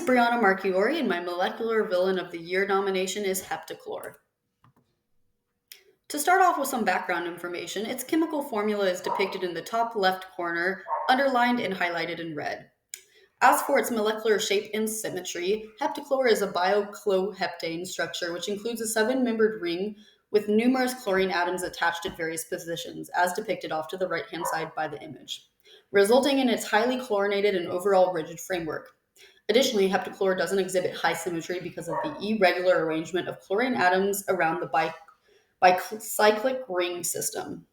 Brianna Marchiori, and my molecular villain of the year nomination is heptachlor. To start off with some background information, its chemical formula is depicted in the top left corner, underlined and highlighted in red. As for its molecular shape and symmetry, heptachlor is a biocloheptane structure which includes a seven-membered ring with numerous chlorine atoms attached at various positions, as depicted off to the right-hand side by the image, resulting in its highly chlorinated and overall rigid framework. Additionally, heptachlor doesn't exhibit high symmetry because of the irregular arrangement of chlorine atoms around the bicyclic ring system.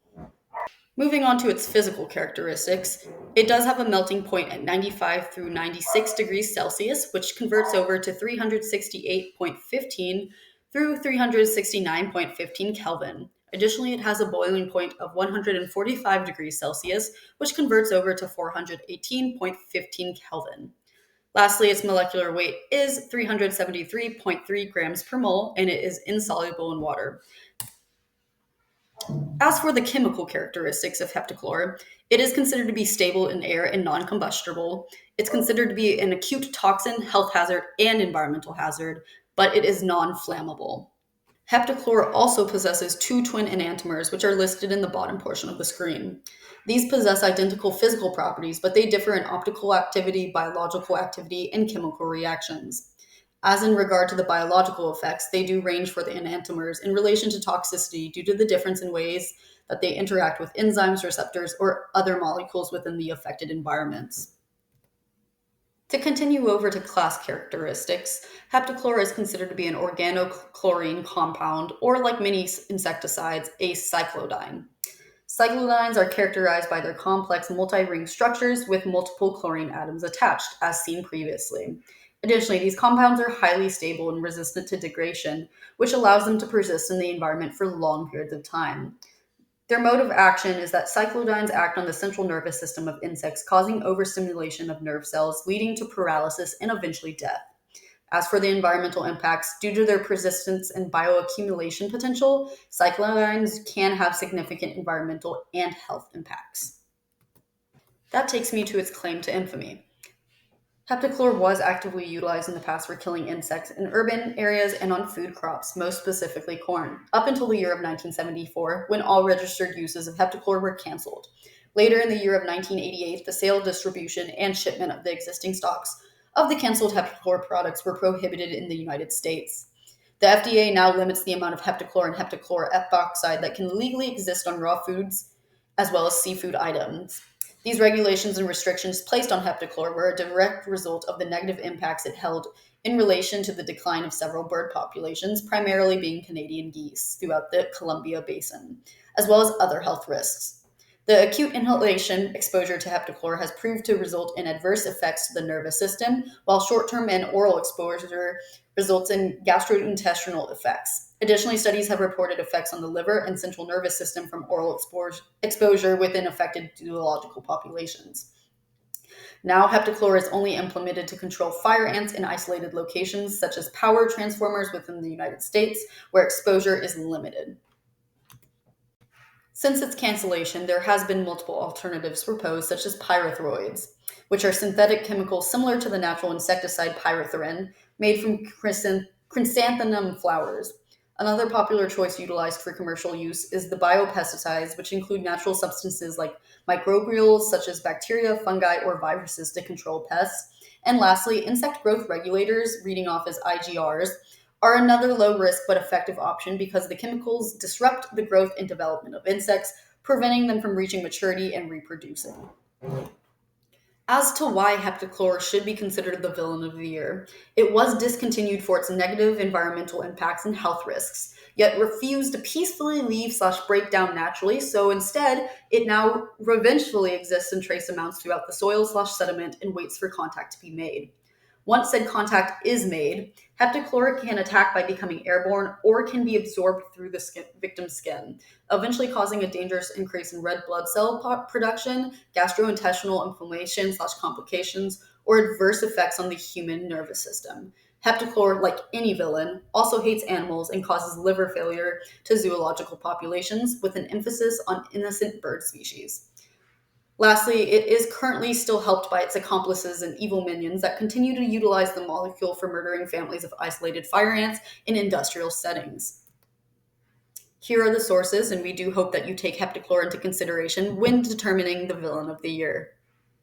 Moving on to its physical characteristics, it does have a melting point at 95 through 96 degrees Celsius, which converts over to 368.15 through 369.15 Kelvin. Additionally, it has a boiling point of 145 degrees Celsius, which converts over to 418.15 Kelvin. Lastly, its molecular weight is 373.3 grams per mole, and it is insoluble in water. As for the chemical characteristics of heptachlor, it is considered to be stable in air and non-combustible. It's considered to be an acute toxin, health hazard, and environmental hazard, but it is non-flammable. Heptachlor also possesses two twin enantiomers, which are listed in the bottom portion of the screen. These possess identical physical properties, but they differ in optical activity, biological activity, and chemical reactions. As in regard to the biological effects, they do range for the enantiomers in relation to toxicity due to the difference in ways that they interact with enzymes, receptors, or other molecules within the affected environments. To continue over to class characteristics, heptachlor is considered to be an organochlorine compound, or like many insecticides, a cyclodyne. Cyclodynes are characterized by their complex multi-ring structures with multiple chlorine atoms attached, as seen previously. Additionally, these compounds are highly stable and resistant to degradation, which allows them to persist in the environment for long periods of time. Their mode of action is that cyclodynes act on the central nervous system of insects, causing overstimulation of nerve cells, leading to paralysis and eventually death. As for the environmental impacts, due to their persistence and bioaccumulation potential, cyclodynes can have significant environmental and health impacts. That takes me to its claim to infamy. Heptachlor was actively utilized in the past for killing insects in urban areas and on food crops, most specifically corn, up until the year of 1974, when all registered uses of heptachlor were canceled. Later in the year of 1988, the sale, distribution, and shipment of the existing stocks of the canceled heptachlor products were prohibited in the United States. The FDA now limits the amount of heptachlor and heptachlor epoxide that can legally exist on raw foods as well as seafood items. These regulations and restrictions placed on heptachlor were a direct result of the negative impacts it held in relation to the decline of several bird populations, primarily being Canadian geese, throughout the Columbia Basin, as well as other health risks. The acute inhalation exposure to heptachlor has proved to result in adverse effects to the nervous system, while short-term and oral exposure results in gastrointestinal effects. Additionally, studies have reported effects on the liver and central nervous system from oral exposure within affected zoological populations. Now, heptachlor is only implemented to control fire ants in isolated locations, such as power transformers within the United States, where exposure is limited. Since its cancellation, there has been multiple alternatives proposed, such as pyrethroids, which are synthetic chemicals similar to the natural insecticide pyrethrin, made from chrysanthemum flowers. Another popular choice utilized for commercial use is the biopesticides, which include natural substances like microbials, such as bacteria, fungi, or viruses to control pests. And lastly, insect growth regulators, reading off as IGRs, are another low-risk but effective option because the chemicals disrupt the growth and development of insects, preventing them from reaching maturity and reproducing. As to why heptachlor should be considered the villain of the year, it was discontinued for its negative environmental impacts and health risks, yet refused to peacefully leave/break down naturally, so instead, it now revengefully exists in trace amounts throughout the soil/sediment and waits for contact to be made. Once said contact is made, heptachlor can attack by becoming airborne or can be absorbed through the victim's skin, eventually causing a dangerous increase in red blood cell production, gastrointestinal inflammation/complications, or adverse effects on the human nervous system. Heptachlor, like any villain, also hates animals and causes liver failure to zoological populations, with an emphasis on innocent bird species. Lastly, it is currently still helped by its accomplices and evil minions that continue to utilize the molecule for murdering families of isolated fire ants in industrial settings. Here are the sources, and we do hope that you take heptachlor into consideration when determining the villain of the year.